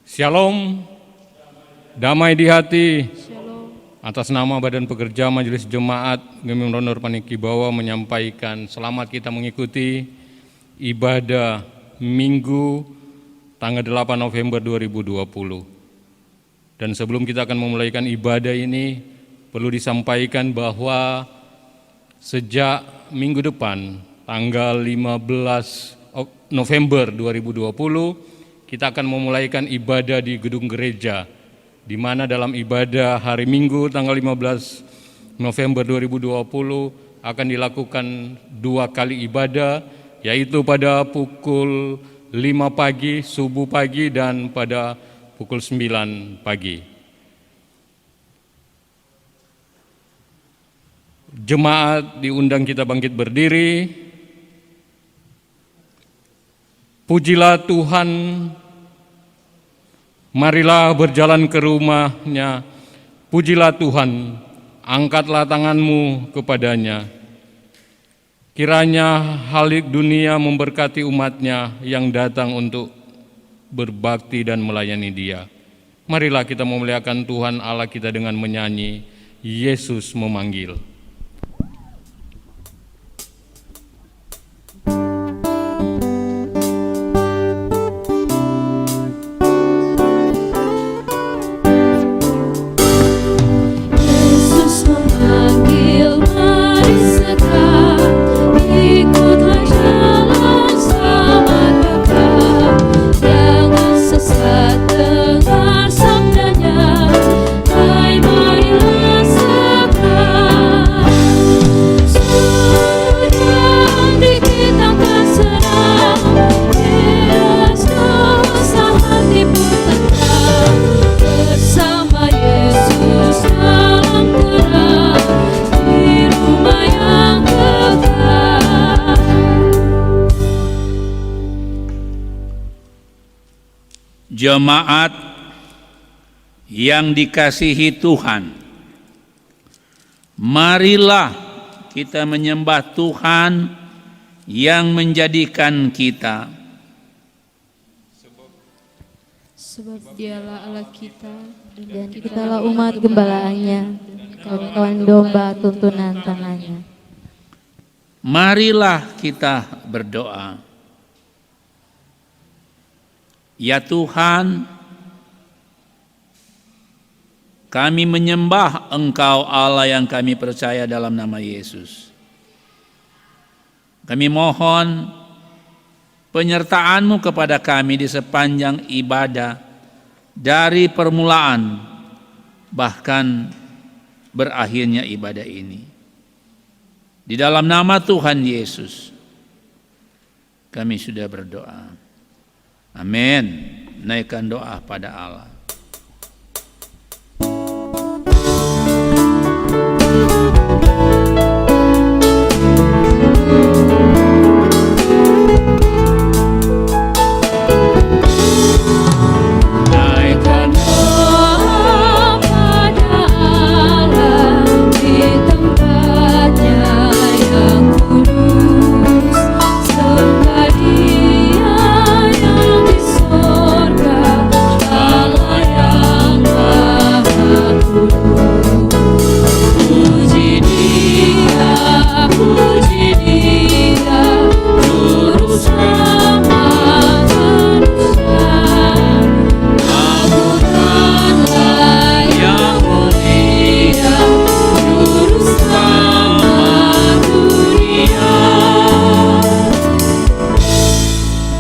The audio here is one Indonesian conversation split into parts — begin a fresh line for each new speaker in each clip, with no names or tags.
Shalom, damai di hati.
Shalom.
Atas nama Badan Pekerja Majelis Jemaat Gemim Rondor Panikibawa menyampaikan selamat kita mengikuti ibadah Minggu tanggal 8 November 2020. Dan sebelum kita akan memulaikan ibadah ini, perlu disampaikan bahwa sejak minggu depan tanggal 15 November 2020 kita akan memulaikan ibadah di gedung gereja, di mana dalam ibadah hari Minggu tanggal 15 November 2020 akan dilakukan 2 kali ibadah, yaitu pada pukul 5 pagi, subuh pagi, dan pada pukul 9 pagi. Jemaat diundang kita bangkit berdiri. Pujilah Tuhan, marilah berjalan ke rumahnya. Pujilah Tuhan, angkatlah tanganmu kepadanya. Kiranya halik dunia memberkati umatnya yang datang untuk berbakti dan melayani Dia. Marilah kita memuliakan Tuhan Allah kita dengan menyanyi Yesus memanggil.
Jemaat yang dikasihi Tuhan, marilah kita menyembah Tuhan yang menjadikan kita.
Sebab Dialah Allah kita
dan kitalah umat gembalaannya, kawan domba tuntunan tangannya.
Marilah kita berdoa. Ya Tuhan, kami menyembah Engkau Allah yang kami percaya dalam nama Yesus. Kami mohon penyertaan-Mu kepada kami di sepanjang ibadah, dari permulaan bahkan berakhirnya ibadah ini. Di dalam nama Tuhan Yesus, kami sudah berdoa. Amin. Naikkan doa pada Allah.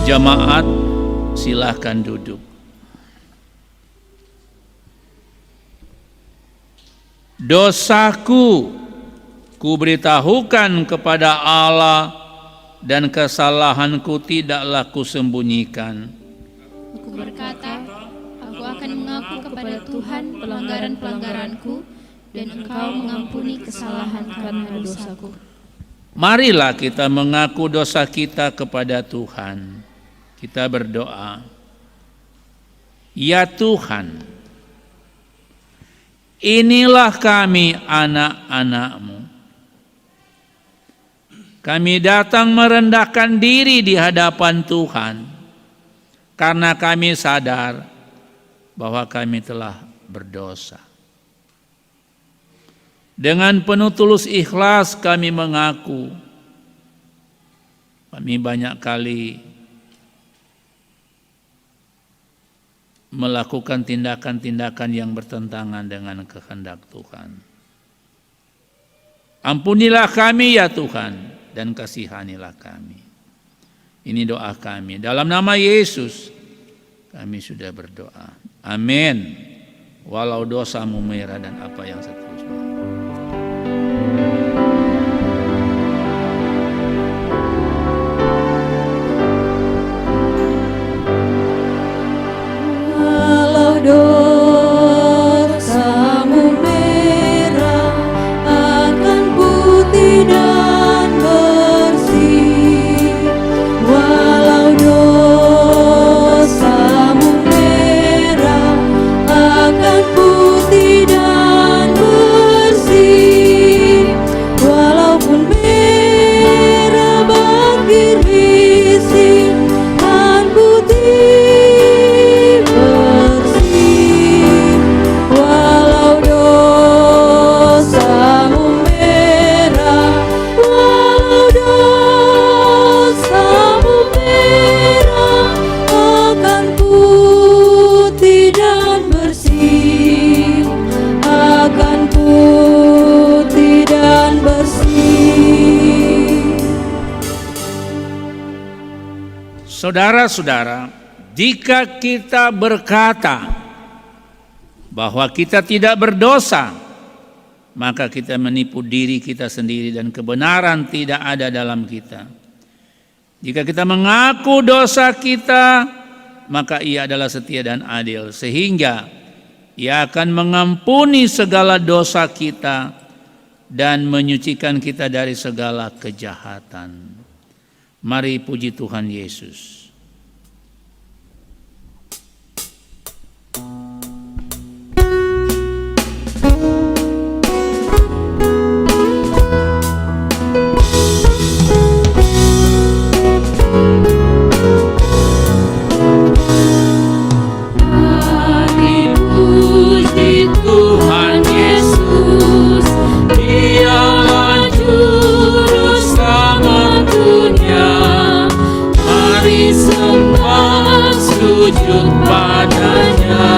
Jemaat, silahkan duduk. Dosaku kuberitahukan kepada Allah, dan kesalahanku tidaklah kusembunyikan.
Aku berkata, aku akan mengaku kepada Tuhan pelanggaran-pelanggaranku, dan Engkau mengampuni kesalahan karena dosaku.
Marilah kita mengaku dosa kita kepada Tuhan. Kita berdoa. Ya Tuhan, inilah kami anak-anak-Mu. Kami datang merendahkan diri di hadapan Tuhan, karena kami sadar bahwa kami telah berdosa. Dengan penuh tulus ikhlas kami mengaku kami banyak kali melakukan tindakan-tindakan yang bertentangan dengan kehendak Tuhan. Ampunilah kami ya Tuhan, dan kasihanilah kami. Ini doa kami. Dalam nama Yesus kami sudah berdoa. Amin. Walau dosamu merah dan apa yang seterusnya.
Walau dosamu merah akan putih dan bersih. Walau dosamu merah akan putih dan bersih. Walaupun merah bergirisi dan putih bersih. Walau dosamu merah, walau dosamu merah akan putih dan bersih, akan putih dan bersih.
Saudara-saudara, jika kita berkata bahwa kita tidak berdosa, maka kita menipu diri kita sendiri dan kebenaran tidak ada dalam kita. Jika kita mengaku dosa kita, maka Ia adalah setia dan adil, sehingga Ia akan mengampuni segala dosa kita dan menyucikan kita dari segala kejahatan. Mari puji Tuhan Yesus.
Mari puji Tuhan Yesus, Dialah Juru Selamat dunia. Mari sembah sujud padanya,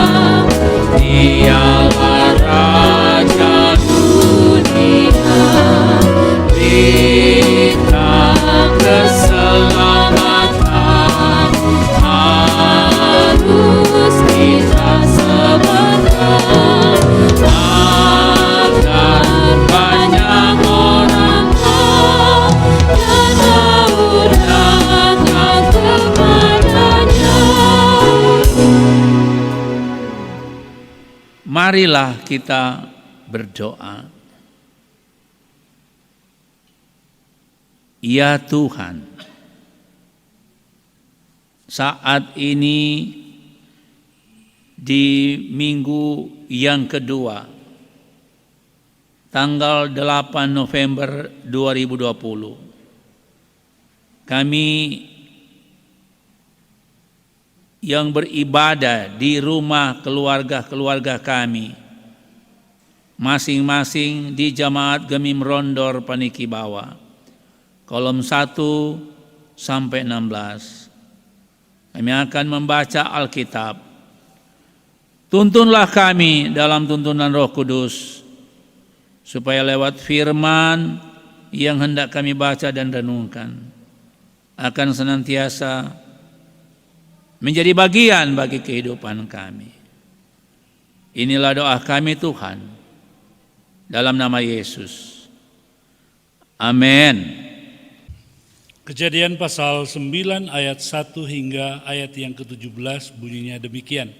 Dialah Raja dunia. Berita keselamatan harus kita sebarkan, agar banyak orang tahu dan mau datang kepadanya.
Marilah kita berdoa. Ya Tuhan, saat ini di minggu yang kedua, tanggal 8 November 2020, kami yang beribadah di rumah keluarga-keluarga kami, masing-masing di Jemaat Gemim Rondor Paniki Bawah, kolom 1 sampai 16. Kami akan membaca Alkitab. Tuntunlah kami dalam tuntunan Roh Kudus, supaya lewat firman yang hendak kami baca dan renungkan akan senantiasa menjadi bagian bagi kehidupan kami. Inilah doa kami Tuhan, dalam nama Yesus. Amin.
Kejadian pasal 9 ayat 1 hingga ayat yang ke-17 bunyinya demikian.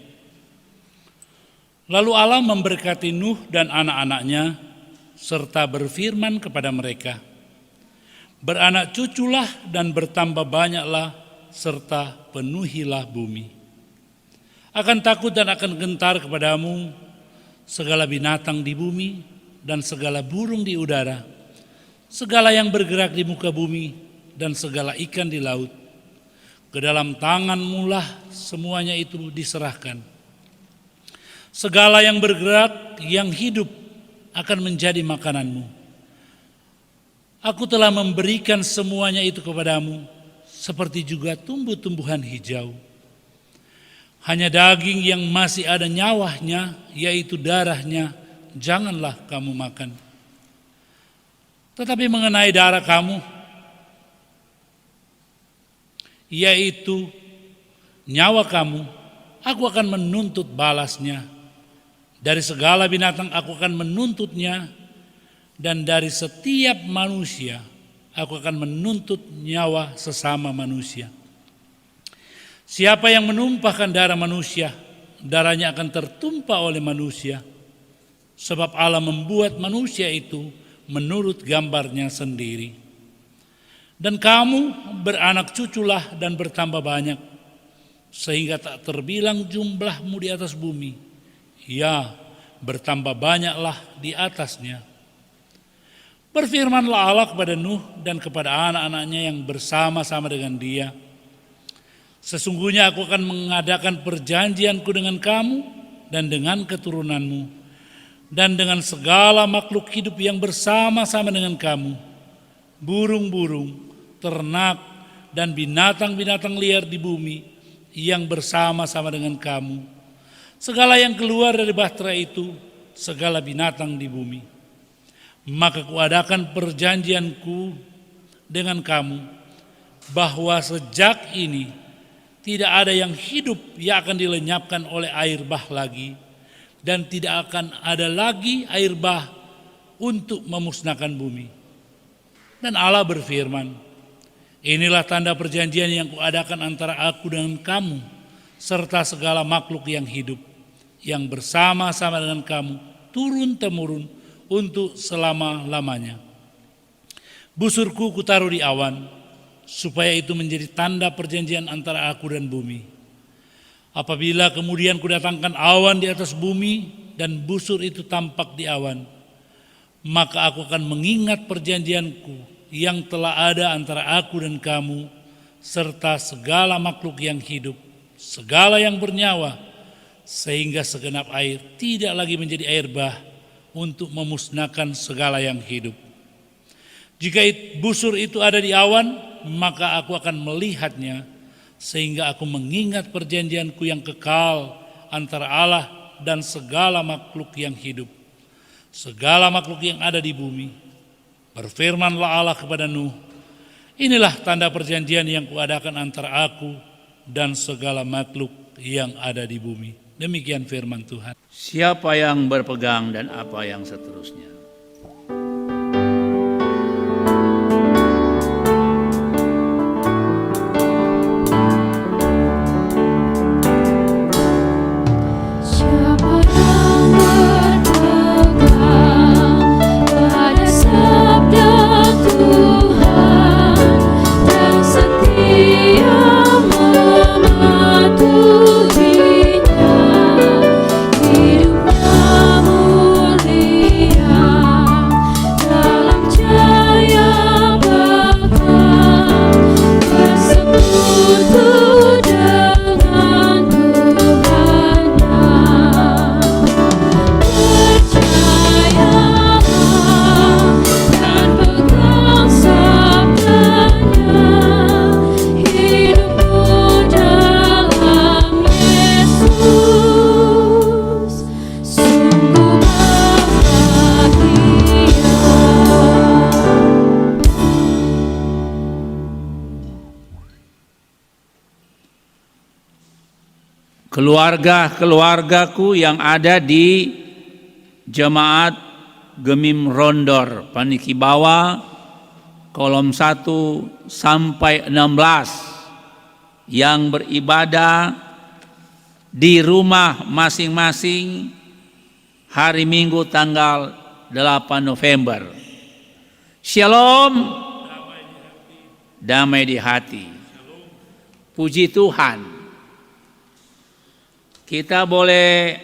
Lalu Allah memberkati Nuh dan anak-anaknya serta berfirman kepada mereka, beranak cuculah dan bertambah banyaklah serta penuhilah bumi. Akan takut dan akan gentar kepadamu segala binatang di bumi dan segala burung di udara, segala yang bergerak di muka bumi dan segala ikan di laut. Ke dalam tanganmu lah semuanya itu diserahkan. Segala yang bergerak, yang hidup akan menjadi makananmu. Aku telah memberikan semuanya itu kepadamu, seperti juga tumbuh-tumbuhan hijau. Hanya daging yang masih ada nyawanya, yaitu darahnya, janganlah kamu makan. Tetapi mengenai darah kamu, yaitu nyawa kamu, aku akan menuntut balasnya. Dari segala binatang aku akan menuntutnya, dan dari setiap manusia aku akan menuntut nyawa sesama manusia. Siapa yang menumpahkan darah manusia, darahnya akan tertumpah oleh manusia, sebab Allah membuat manusia itu menurut gambarnya sendiri. Dan kamu beranak cuculah dan bertambah banyak, sehingga tak terbilang jumlahmu di atas bumi. Ya, bertambah banyaklah di atasnya. Berfirmanlah Allah kepada Nuh dan kepada anak-anaknya yang bersama-sama dengan dia. Sesungguhnya aku akan mengadakan perjanjianku dengan kamu dan dengan keturunanmu, dan dengan segala makhluk hidup yang bersama-sama dengan kamu, burung-burung, ternak, dan binatang-binatang liar di bumi yang bersama-sama dengan kamu, segala yang keluar dari bahtera itu, segala binatang di bumi. Maka kuadakan perjanjianku dengan kamu, bahwa sejak ini tidak ada yang hidup yang akan dilenyapkan oleh air bah lagi, dan tidak akan ada lagi air bah untuk memusnahkan bumi. Dan Allah berfirman, inilah tanda perjanjian yang kuadakan antara aku dengan kamu, serta segala makhluk yang hidup, yang bersama-sama dengan kamu, turun-temurun untuk selama-lamanya. Busurku kutaruh di awan, supaya itu menjadi tanda perjanjian antara aku dan bumi. Apabila kemudian kudatangkan awan di atas bumi dan busur itu tampak di awan, maka aku akan mengingat perjanjianku yang telah ada antara aku dan kamu, serta segala makhluk yang hidup, segala yang bernyawa, sehingga segenap air tidak lagi menjadi air bah untuk memusnahkan segala yang hidup. Jika busur itu ada di awan, maka aku akan melihatnya, sehingga aku mengingat perjanjianku yang kekal antara Allah dan segala makhluk yang hidup, segala makhluk yang ada di bumi. Berfirmanlah Allah kepada Nuh, inilah tanda perjanjian yang kuadakan antara aku dan segala makhluk yang ada di bumi. Demikian firman Tuhan.
Siapa yang berpegang dan apa yang seterusnya. Keluarga-keluargaku yang ada di Jemaat Gemim Rondor Paniki Bawah kolom 1 sampai 16 yang beribadah di rumah masing-masing hari Minggu tanggal 8 November. Shalom, damai di hati. Puji Tuhan. Kita boleh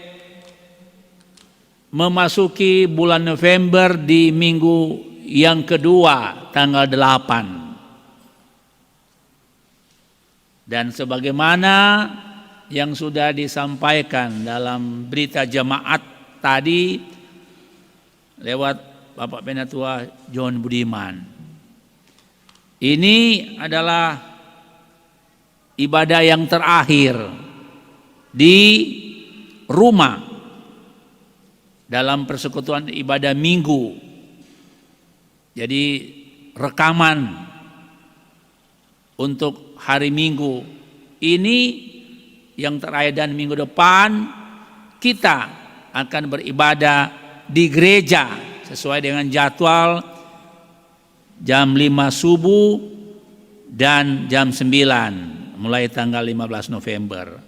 memasuki bulan November di minggu yang kedua, tanggal 8. Dan sebagaimana yang sudah disampaikan dalam berita jemaat tadi lewat Bapak Penatua John Budiman. Ini adalah ibadah yang terakhir di rumah dalam persekutuan ibadah minggu. Jadi rekaman untuk hari Minggu ini yang terakhir, dan minggu depan kita akan beribadah di gereja sesuai dengan jadwal jam 5 subuh dan jam 9 mulai tanggal 15 November.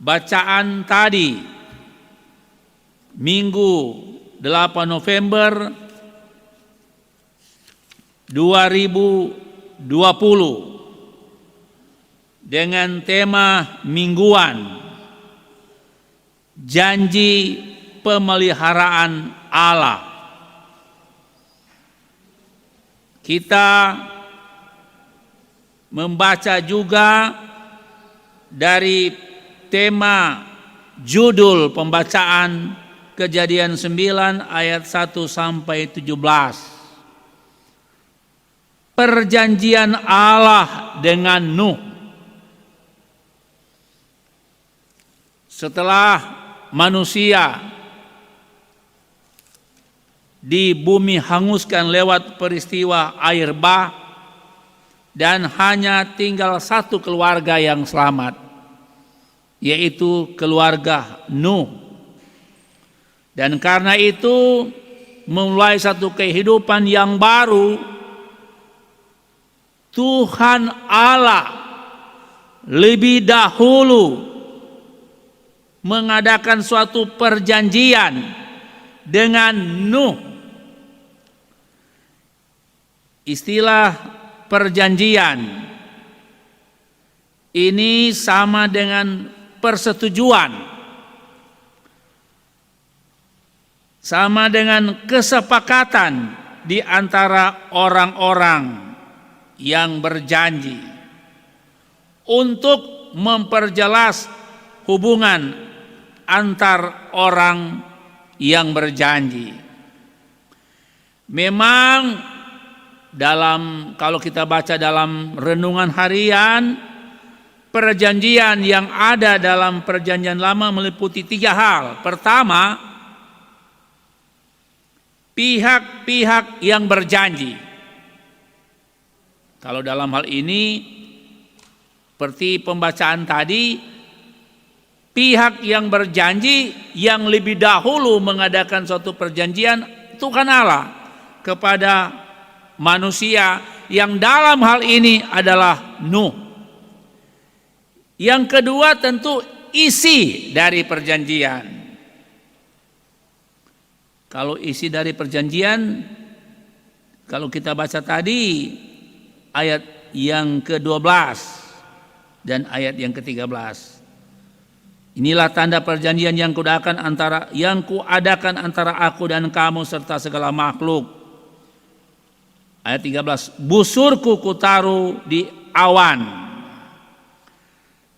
Bacaan tadi Minggu 8 November 2020 dengan tema mingguan janji pemeliharaan Allah. Kita membaca juga dari tema judul pembacaan Kejadian 9 ayat 1 sampai 17. Perjanjian Allah dengan Nuh. Setelah manusia di bumi hanguskan lewat peristiwa air bah dan hanya tinggal satu keluarga yang selamat, yaitu keluarga Nuh. Dan karena itu mulai satu kehidupan yang baru. Tuhan Allah lebih dahulu mengadakan suatu perjanjian dengan Nuh. Istilah perjanjian ini sama dengan persetujuan, sama dengan kesepakatan di antara orang-orang yang berjanji untuk memperjelas hubungan antar orang yang berjanji. Memang kalau kita baca dalam renungan harian, perjanjian yang ada dalam perjanjian lama meliputi 3 hal. Pertama, pihak-pihak yang berjanji. Kalau dalam hal ini seperti pembacaan tadi, pihak yang berjanji yang lebih dahulu mengadakan suatu perjanjian Tuhan Allah kepada manusia, yang dalam hal ini adalah Nuh. Yang kedua tentu isi dari perjanjian. Kalau isi dari perjanjian, kalau kita baca tadi ayat yang ke-12 dan ayat yang ke-13. Inilah tanda perjanjian yang kuadakan antara aku dan kamu serta segala makhluk. Ayat 13, busurku kutaruh di awan.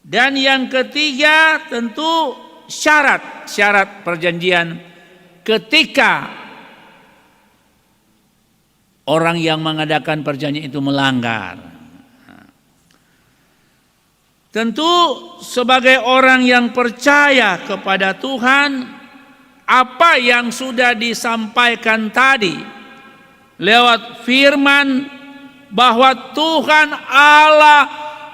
Dan yang ketiga tentu syarat perjanjian ketika orang yang mengadakan perjanjian itu melanggar. Tentu sebagai orang yang percaya kepada Tuhan, apa yang sudah disampaikan tadi lewat firman bahwa Tuhan Allah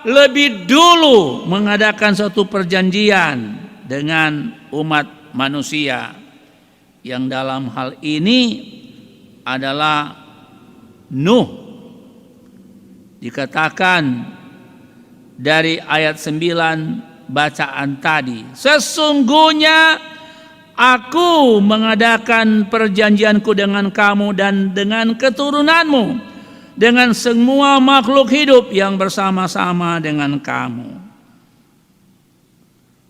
lebih dulu mengadakan suatu perjanjian dengan umat manusia, yang dalam hal ini adalah Nuh. Dikatakan dari ayat 9 bacaan tadi, sesungguhnya aku mengadakan perjanjianku dengan kamu dan dengan keturunanmu, dengan semua makhluk hidup yang bersama-sama dengan kamu.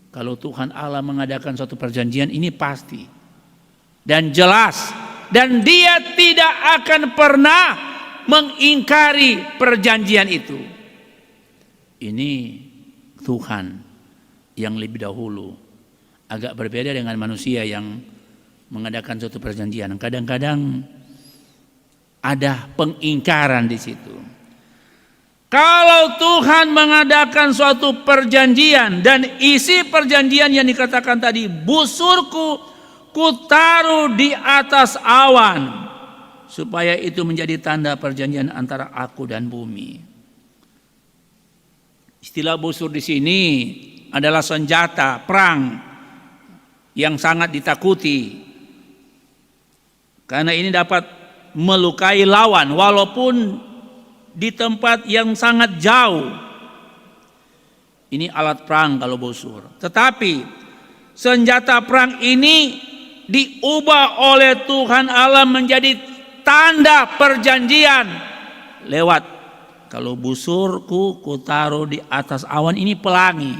Kalau Tuhan Allah mengadakan suatu perjanjian, ini pasti dan jelas, dan Dia tidak akan pernah mengingkari perjanjian itu. Ini Tuhan yang lebih dahulu. Agak berbeda dengan manusia yang mengadakan suatu perjanjian. Kadang-kadang ada pengingkaran di situ. Kalau Tuhan mengadakan suatu perjanjian dan isi perjanjian yang dikatakan tadi, busurku kutaruh di atas awan, supaya itu menjadi tanda perjanjian antara aku dan bumi. Istilah busur di sini adalah senjata perang yang sangat ditakuti, karena ini dapat melukai lawan walaupun di tempat yang sangat jauh. Ini alat perang kalau busur. Tetapi senjata perang ini diubah oleh Tuhan Allah menjadi tanda perjanjian lewat, kalau busurku kutaruh di atas awan, ini pelangi.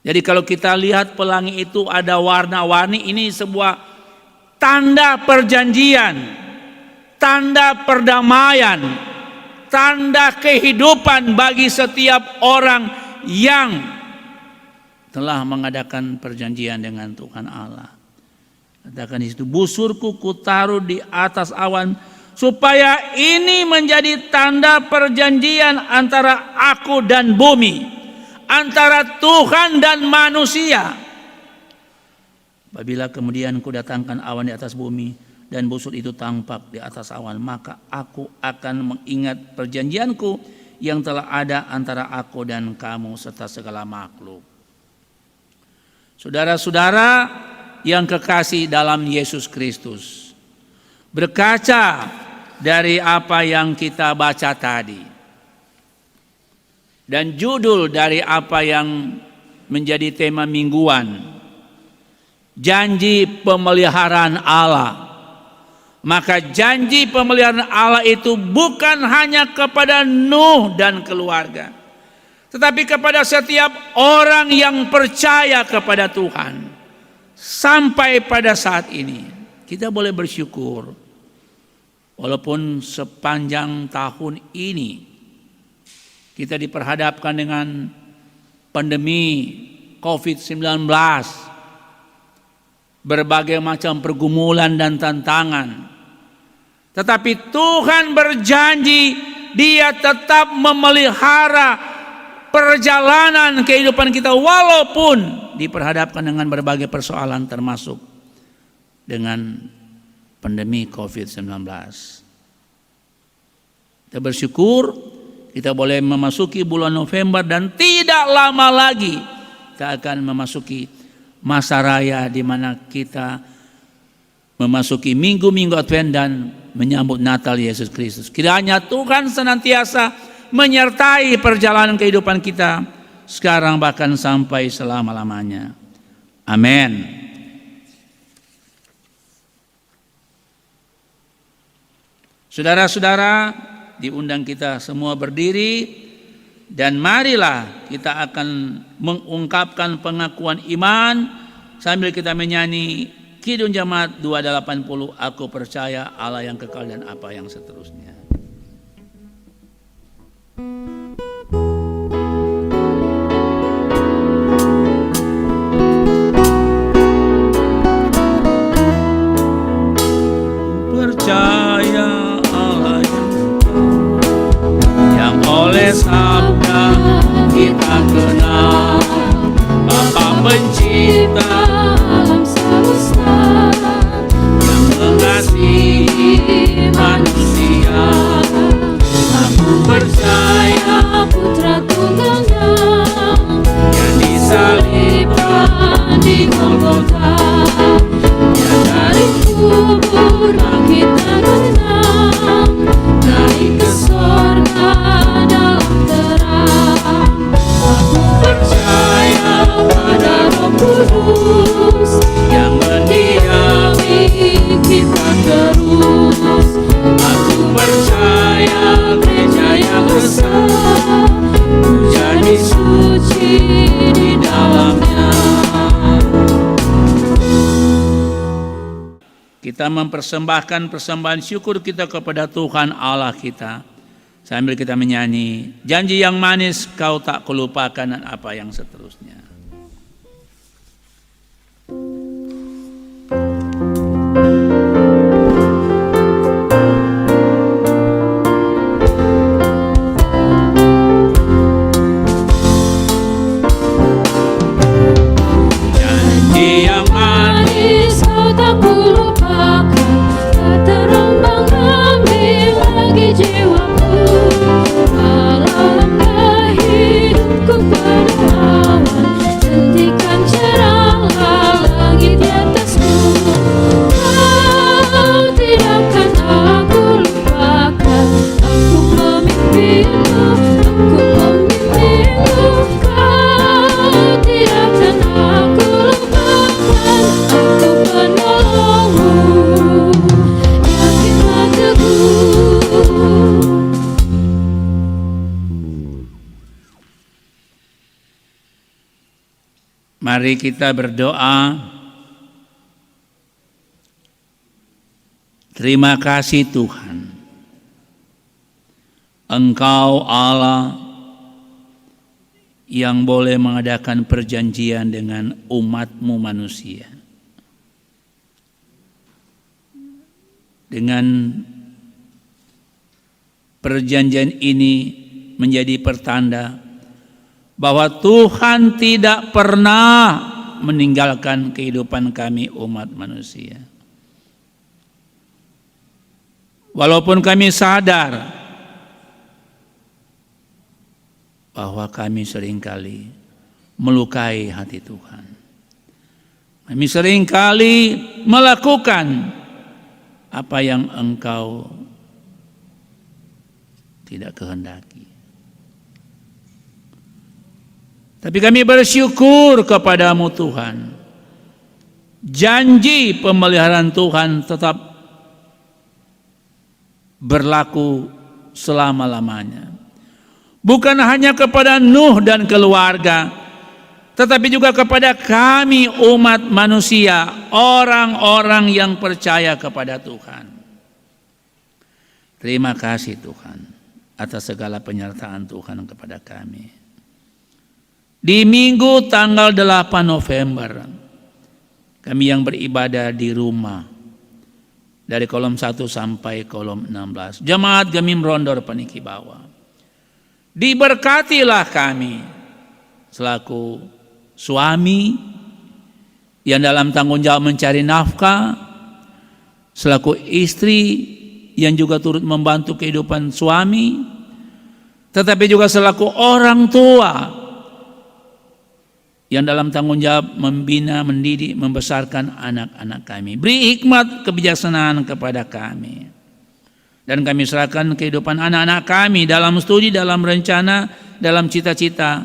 Jadi kalau kita lihat pelangi itu ada warna-warni, ini sebuah tanda perjanjian, tanda perdamaian, tanda kehidupan bagi setiap orang yang telah mengadakan perjanjian dengan Tuhan Allah. Katakan di situ, busurku kutaruh di atas awan, supaya ini menjadi tanda perjanjian antara aku dan bumi, antara Tuhan dan manusia. Apabila kemudian kudatangkan awan di atas bumi dan busur itu tampak di atas awan, maka aku akan mengingat perjanjianku yang telah ada antara aku dan kamu serta segala makhluk. Saudara-saudara yang kekasih dalam Yesus Kristus, berkaca dari apa yang kita baca tadi dan judul dari apa yang menjadi tema mingguan, janji pemeliharaan Allah. Maka janji pemeliharaan Allah itu bukan hanya kepada Nuh dan keluarga, tetapi kepada setiap orang yang percaya kepada Tuhan. Sampai pada saat ini kita boleh bersyukur, walaupun sepanjang tahun ini kita diperhadapkan dengan pandemi COVID-19, berbagai macam pergumulan dan tantangan, tetapi Tuhan berjanji Dia tetap memelihara perjalanan kehidupan kita walaupun diperhadapkan dengan berbagai persoalan, termasuk dengan pandemi COVID-19. Kita bersyukur kita boleh memasuki bulan November dan tidak lama lagi kita akan memasuki masa raya di mana kita memasuki minggu-minggu Advent dan menyambut Natal Yesus Kristus. Kiranya Tuhan senantiasa menyertai perjalanan kehidupan kita sekarang bahkan sampai selama-lamanya. Amin. Saudara-saudara, diundang kita semua berdiri dan marilah kita akan mengungkapkan pengakuan iman sambil kita menyanyi Kidung Jemaat 280, Aku Percaya Allah yang Kekal dan apa yang seterusnya. Percaya Allah yang oleh sabda kita kenal, Bapa pencipta
alam semesta
yang mengasihi manusia.
Aku percaya Putra Tunggalnya
Yang disalibkan
di Golgota, yang dari kubur bangkit karena naik ke sorga dalam terang. Aku percaya pada Roh Kudus yang mendiami kita terus. Aku percaya gereja yang besar, jadi suci di dalamnya.
Kita mempersembahkan persembahan syukur kita kepada Tuhan Allah kita Sambil kita menyanyi, janji yang manis kau tak kulupakan dan apa yang seterusnya.
Janji yang manis kau tak kulupakan, tak terombang-ambing lagi jiwaku. Walau langkah hidupku penuh awan, hentikan cerahlah langit di atasku. Kau tidak akan aku lupakan, aku memimpinmu, aku memimpinmu. Kau tidak akan aku lupakan, aku penolongmu, yakinlah teguh.
Mari kita berdoa. Terima kasih Tuhan, Engkau Allah yang boleh mengadakan perjanjian dengan umat-Mu manusia. Dengan perjanjian ini menjadi pertanda bahwa Tuhan tidak pernah meninggalkan kehidupan kami umat manusia. Walaupun kami sadar bahwa kami seringkali melukai hati Tuhan. Kami seringkali melakukan apa yang Engkau tidak kehendaki. Tapi kami bersyukur kepadamu Tuhan. Janji pemeliharaan Tuhan tetap berlaku selama-lamanya. Bukan hanya kepada Nuh dan keluarga, tetapi juga kepada kami umat manusia, orang-orang yang percaya kepada Tuhan. Terima kasih Tuhan atas segala penyertaan Tuhan kepada kami. Di minggu tanggal 8 November, kami yang beribadah di rumah, dari kolom 1 sampai kolom 16, Jemaat Gemim Rondor Paniki Bawah, diberkatilah kami selaku suami yang dalam tanggung jawab mencari nafkah, selaku istri yang juga turut membantu kehidupan suami, tetapi juga selaku orang tua yang dalam tanggung jawab membina, mendidik, membesarkan anak-anak kami. Beri hikmat kebijaksanaan kepada kami. Dan kami serahkan kehidupan anak-anak kami dalam studi, dalam rencana, dalam cita-cita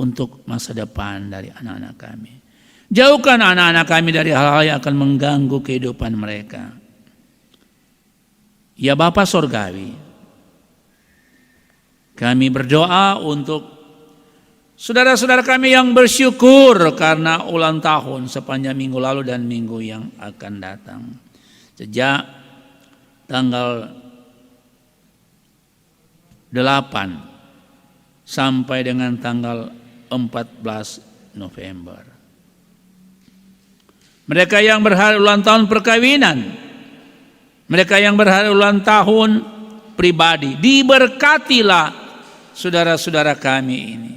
untuk masa depan dari anak-anak kami. Jauhkan anak-anak kami dari hal-hal yang akan mengganggu kehidupan mereka. Ya Bapa Sorgawi, kami berdoa untuk saudara-saudara kami yang bersyukur karena ulang tahun sepanjang minggu lalu dan minggu yang akan datang. Sejak tanggal 8 sampai dengan tanggal 14 November. Mereka yang berhari ulang tahun perkawinan, mereka yang berhari ulang tahun pribadi, diberkatilah saudara-saudara kami ini.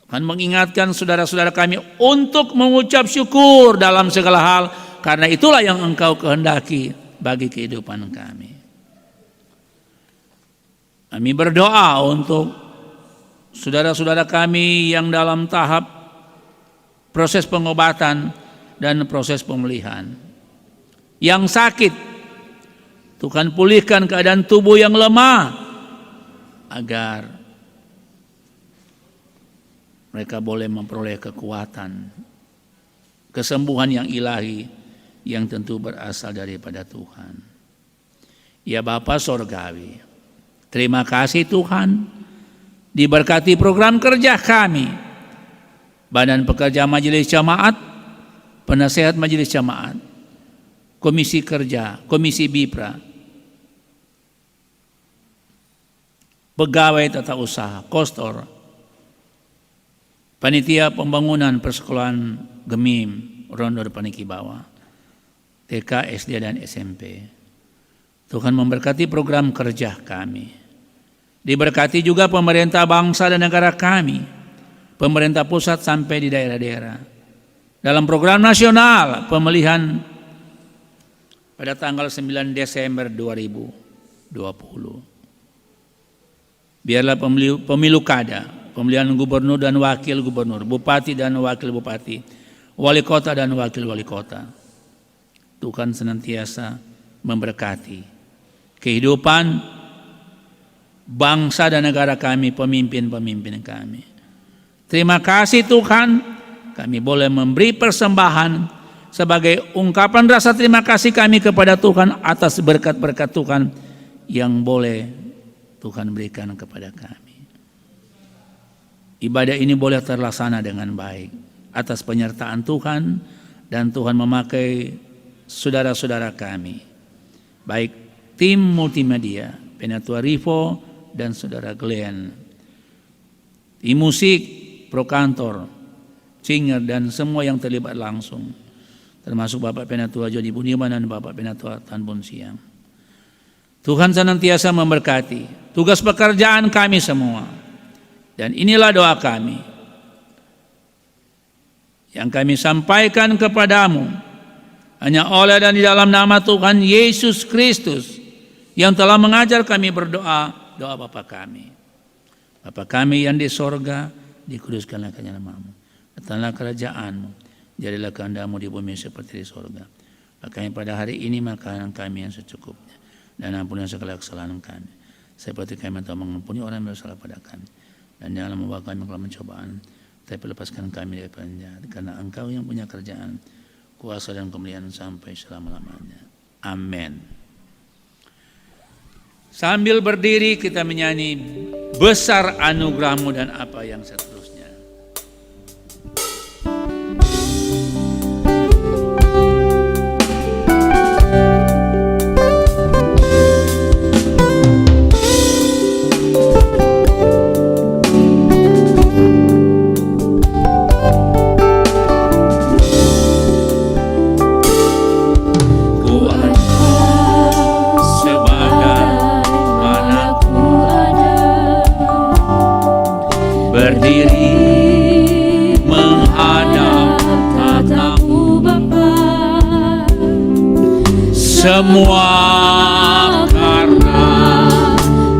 Tuhan mengingatkan saudara-saudara kami untuk mengucap syukur dalam segala hal, karena itulah yang Engkau kehendaki bagi kehidupan kami. Kami berdoa untuk saudara-saudara kami yang dalam tahap proses pengobatan dan proses pemulihan. Yang sakit, Tuhan pulihkan keadaan tubuh yang lemah, agar mereka boleh memperoleh kekuatan, kesembuhan yang ilahi yang tentu berasal daripada Tuhan. Ya Bapa Sorgawi, terima kasih Tuhan, diberkati program kerja kami, Badan Pekerja Majelis Jemaat, Penasehat Majelis Jemaat, Komisi Kerja, Komisi Bipra, pegawai tata usaha, kostor, panitia pembangunan persekolahan Gemim, Rondo Paniki Bawah, TK, SD, dan SMP. Tuhan memberkati program kerja kami. Diberkati juga pemerintah bangsa dan negara kami, pemerintah pusat sampai di daerah-daerah. Dalam program nasional pemilihan pada tanggal 9 Desember 2020. Biarlah pemilu kada, pemilihan gubernur dan wakil gubernur, bupati dan wakil bupati, wali kota dan wakil wali kota. Tuhan senantiasa memberkati kehidupan bangsa dan negara kami, pemimpin-pemimpin kami. Terima kasih Tuhan, kami boleh memberi persembahan sebagai ungkapan rasa terima kasih kami kepada Tuhan atas berkat-berkat Tuhan yang boleh Tuhan berikan kepada kami. Ibadah ini boleh terlaksana dengan baik atas penyertaan Tuhan, dan Tuhan memakai saudara-saudara kami, baik tim multimedia, Penatua Rivo dan saudara Glenn, tim musik, prokantor, singer, dan semua yang terlibat langsung, termasuk Bapak Penatua Jody Budiman dan Bapak Penatua Tan Bun Siang. Tuhan senantiasa memberkati tugas pekerjaan kami semua. Dan inilah doa kami yang kami sampaikan kepadamu hanya oleh dan di dalam nama Tuhan Yesus Kristus yang telah mengajar kami berdoa, doa Bapa kami. Bapa kami yang di sorga, dikuduskanlah namamu. Datanglah kerajaanmu, jadilah kehendakmu di bumi seperti di sorga. Bagi pada hari ini makanan kami yang secukupnya, dan ampunilah segala kesalahan kami, seperti kami telah mengampuni orang yang bersalah pada kami. Dan janganlah membawa kami ke dalam pencobaan, tapi lepaskan kami dari jahat, karena Engkau yang punya kerajaan, kuasa dan kemuliaan sampai selama-lamanya. Amin. Sambil berdiri kita menyanyi besar anugerahmu dan apa yang seterusnya. Berdiri menghadap tatamu Bapa, semua karena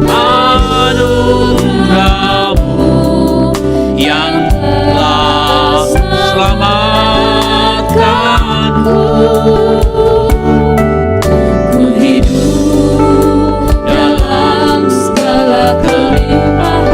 anugerahmu yang telah selamatkanku. Ku hidup dalam segala kelimpahan,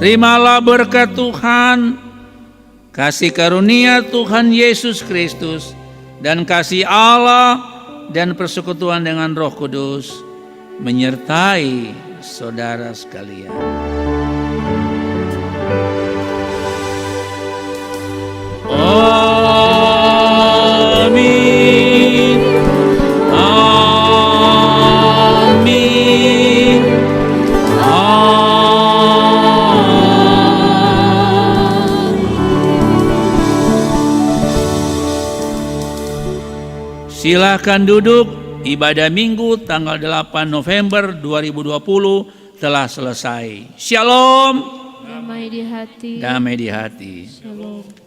terimalah berkat Tuhan, kasih karunia Tuhan Yesus Kristus, dan kasih Allah dan persekutuan dengan Roh Kudus menyertai saudara sekalian. Amin. Amin. Silakan duduk. Ibadah Minggu tanggal 8 November 2020 telah selesai. Shalom.
damai di hati.
damai di hati.
Shalom.